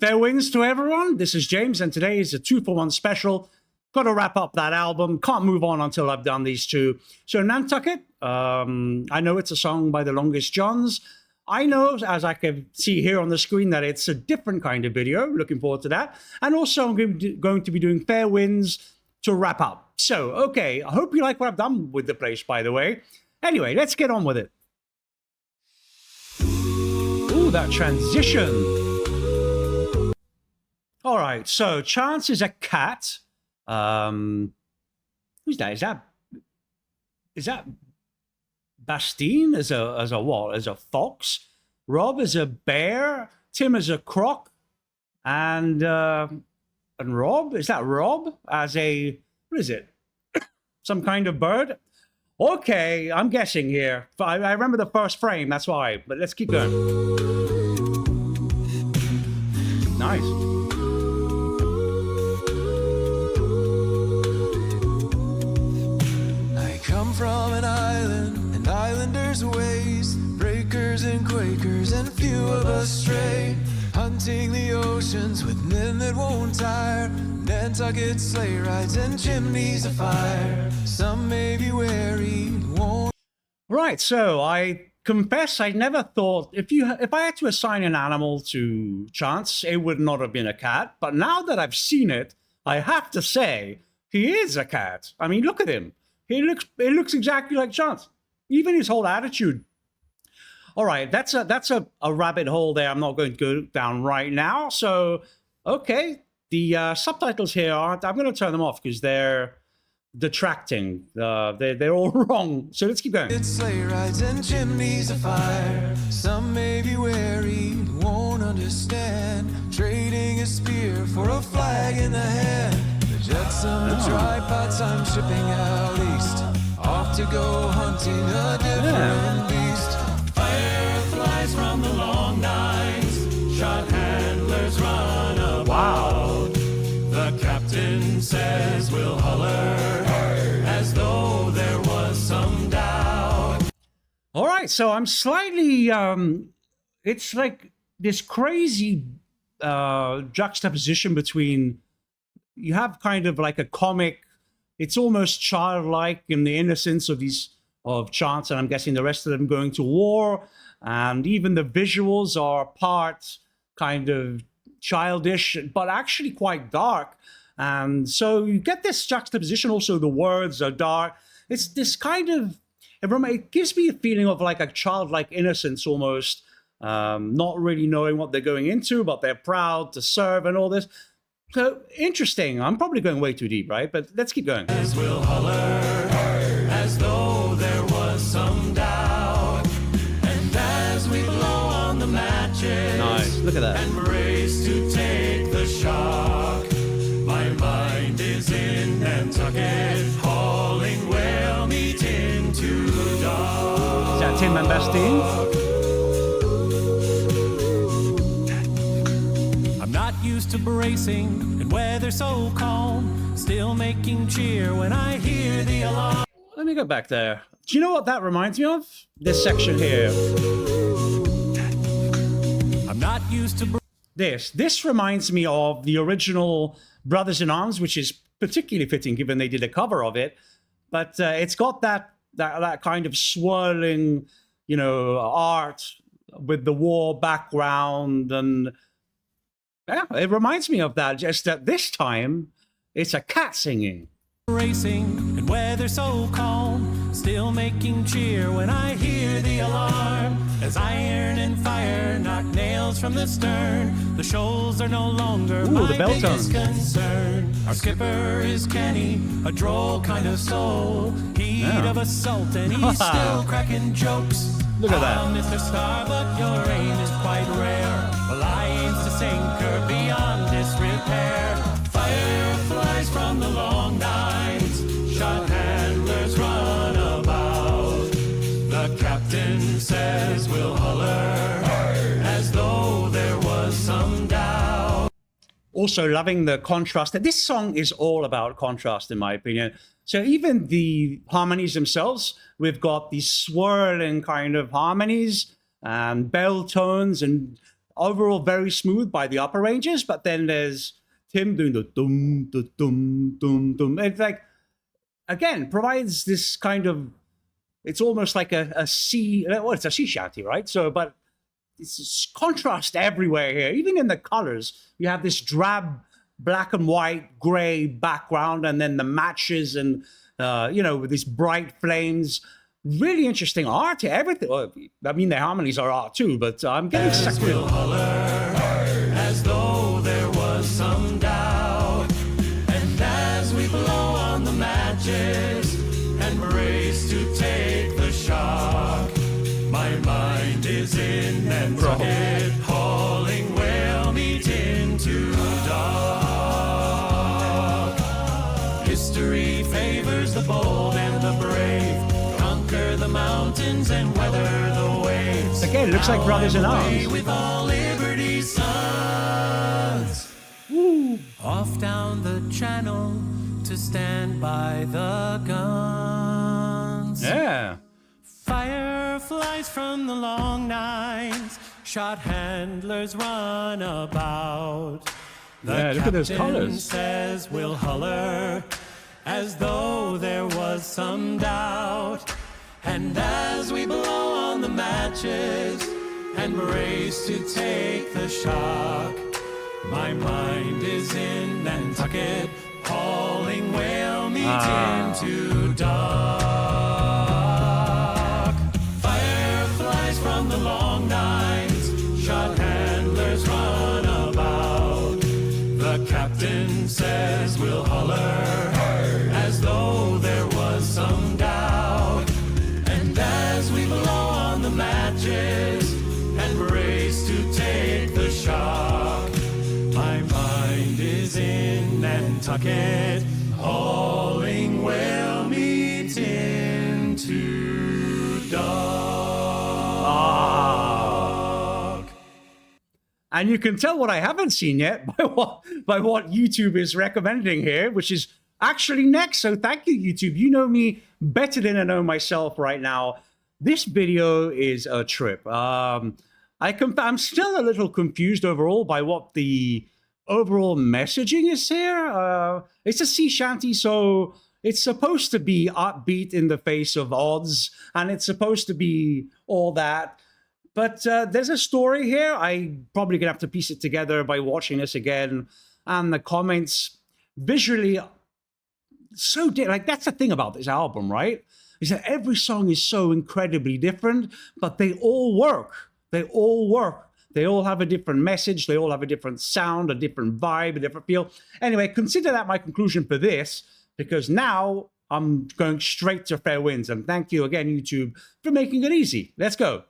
Fair winds to everyone. This is James, and today is a 2-for-1 special. Got to wrap up that album. Can't move on until I've done these two. So Nantucket, I know it's a song by the Longest Johns. I know, as I can see here on the screen, that it's a different kind of video. Looking forward to that. And also I'm going to be doing Fair Winds to wrap up. So, okay, I hope you like what I've done with the place, by the way. Anyway, let's get on with it. Ooh, that transition. All right, so Chance is a cat. Who's that? Is that Bastine as a what? As a fox? Rob is a bear. Tim is a croc, and Rob, is that Rob as a, what is it? Some kind of bird? Okay, I'm guessing here. I remember the first frame, that's why. But let's keep going. Nice. From an island, and islanders' ways, breakers and quakers, and few of us stray, hunting the oceans with men that won't tire, Nantucket sleigh rides and chimneys of fire. Some may be wary, won't. Right, so I confess I never thought if I had to assign an animal to Chance, it would not have been a cat. But now that I've seen it, I have to say he is a cat. I mean, look at him. It looks exactly like Chance. Even his whole attitude. All right, that's a rabbit hole there I'm not going to go down right now. So, okay, the subtitles here aren't. I'm going to turn them off because they're detracting. They're all wrong. So let's keep going. It's sleigh rides and chimneys of fire. Some may be wary, won't understand. Trading a spear for a flag in the hand. Jetsam the tripods, I'm shipping out east, off to go hunting a different beast. Fireflies from the long nights, shot handlers run about. Wow. The captain says we'll holler, as though there was some doubt. All right, so I'm slightly, it's like this crazy juxtaposition between, you have kind of like a comic, it's almost childlike in the innocence of Chance, and I'm guessing the rest of them going to war, and even the visuals are part kind of childish, but actually quite dark. And so you get this juxtaposition. Also, the words are dark. It's this kind of, it gives me a feeling of like a childlike innocence almost, not really knowing what they're going into, but they're proud to serve and all this. So interesting. I'm probably going way too deep, right? But let's keep going. As we'll holler, as though there was some doubt, and as we blow on the matches, Nice. Look at that. and race to take the shock. My mind is in Nantucket, hauling whale meat into dock. Is that Tim and Bastine? Not used to bracing in weather so calm, still making cheer when I hear the alarm. Let me go back there. Do you know what that reminds me of? This section here. I'm not used to This reminds me of the original Brothers in Arms, which is particularly fitting given they did a cover of it. But it's got that kind of swirling, art with the war background, and yeah, it reminds me of that, just that this time it's a cat singing. racing in weather so calm, still making cheer when I hear the alarm. As iron and fire knock nails from the stern, the shoals are no longer my the bell biggest tones. concern. Our skipper is canny, a droll kind of soul. Heat of assault and he's still cracking jokes. Look at that. Mr. Starbuck, your aim is quite rare. Well, I aim to sink her beyond disrepair. Fireflies from the long nights, shot handlers run about. The captain says we'll holler, as though there was some doubt. Also loving the contrast. This song is all about contrast, in my opinion. So even the harmonies themselves, we've got these swirling kind of harmonies and bell tones, and overall very smooth by the upper ranges, but then there's Tim doing the dum, dum, dum, dum, dum. It's like, again, provides this kind of, it's almost like a sea, well, it's a sea shanty, right? So, but it's contrast everywhere here, even in the colors. You have this drab black and white, gray background, and then the matches and, with these bright flames. Really interesting art here. Everything. Well, I mean, the harmonies are art too, but I'm getting stuck with Will holler as though there was some doubt. And as we blow on the matches and brace to take the shock, my mind is in Nantucket, hauling whale meat into dock. History favors the bold and the brave, conquer the mountains and weather the waves. Again, it looks like brothers in arms. With all liberty's sons. Woo. Off down the channel to stand by the guns. Yeah. Fireflies from the long nines, shot handlers run about. Yeah, look at those colors. Says we'll holler as though there was some doubt. And as we blow on the matches and brace to take the shock, my mind is in Nantucket, hauling whale meat into dock. Fireflies from the long nines, shot handlers run about. The captain says we'll holler as though there was some doubt. And as we blow on the matches and brace to take the shock, my mind is in Nantucket, hauling whale meat into dock. And you can tell what I haven't seen yet by what YouTube is recommending here, which is actually next. So thank you, YouTube. You know me better than I know myself right now. This video is a trip. I'm still a little confused overall by what the overall messaging is here. It's a sea shanty, so it's supposed to be upbeat in the face of odds, and it's supposed to be all that. But there's a story here. I'm probably going to have to piece it together by watching this again. And the comments visually, like, that's the thing about this album, right? Is that every song is so incredibly different, but they all work. They all work. They all have a different message. They all have a different sound, a different vibe, a different feel. Anyway, consider that my conclusion for this, because now I'm going straight to Fair Winds. And thank you again, YouTube, for making it easy. Let's go.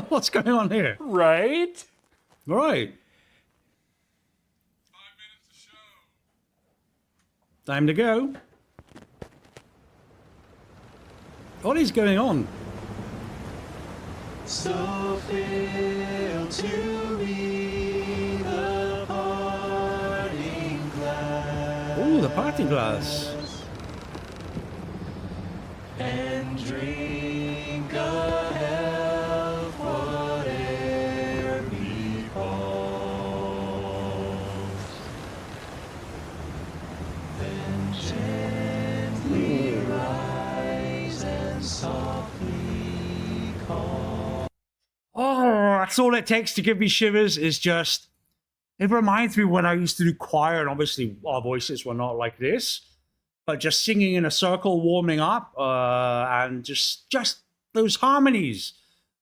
What's going on here? Right? All right. 5 minutes to show. Time to go. What is going on? So fill to me the parting glass. Oh, the party glass. And drink a health, whate'er befalls. Then gently rise and softly call. Oh, that's all it takes to give me shivers. Is just, it reminds me when I used to do choir, and obviously our voices were not like this, but just singing in a circle, warming up, and just those harmonies,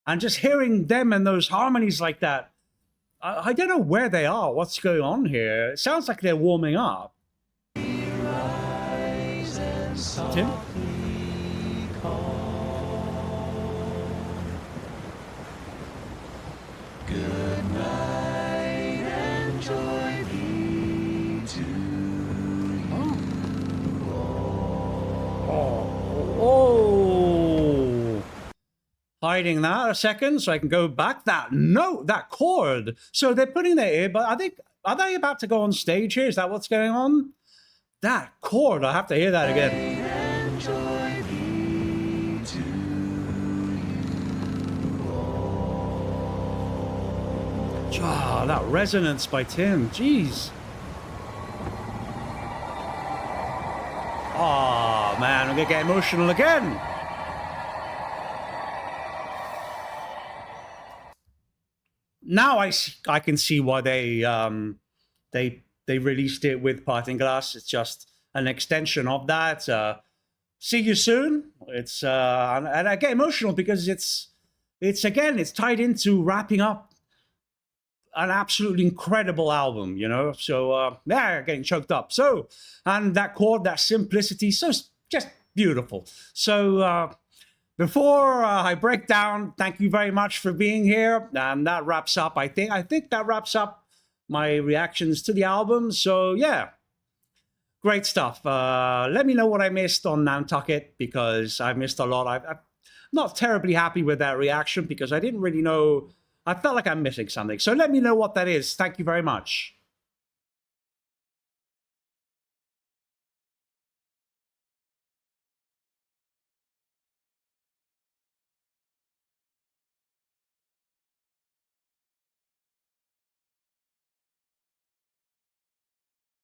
and just hearing them and those harmonies like that. I don't know where they are. What's going on here? It sounds like they're warming up. Tim? Good night and joy be to you. Oh. Hiding that a second so I can go back. That note, that chord. So they're putting their ear, but are they about to go on stage here? Is that what's going on? That chord, I have to hear that again. And joy be to Ah, that resonance by Tim. Jeez. Oh, man, I'm going to get emotional again. Now I can see why they released it with Parting Glass. It's just an extension of that. See you soon. It's and I get emotional because it's tied into wrapping up an absolutely incredible album, you know. So yeah, getting choked up. So, and that chord, that simplicity, so just beautiful. So before I break down, thank you very much for being here. And that wraps up, I think that wraps up my reactions to the album. So yeah, great stuff. Let me know what I missed on Nantucket, because I missed a lot. I'm not terribly happy with that reaction because I didn't really know. I felt like I'm missing something. So let me know what that is. Thank you very much.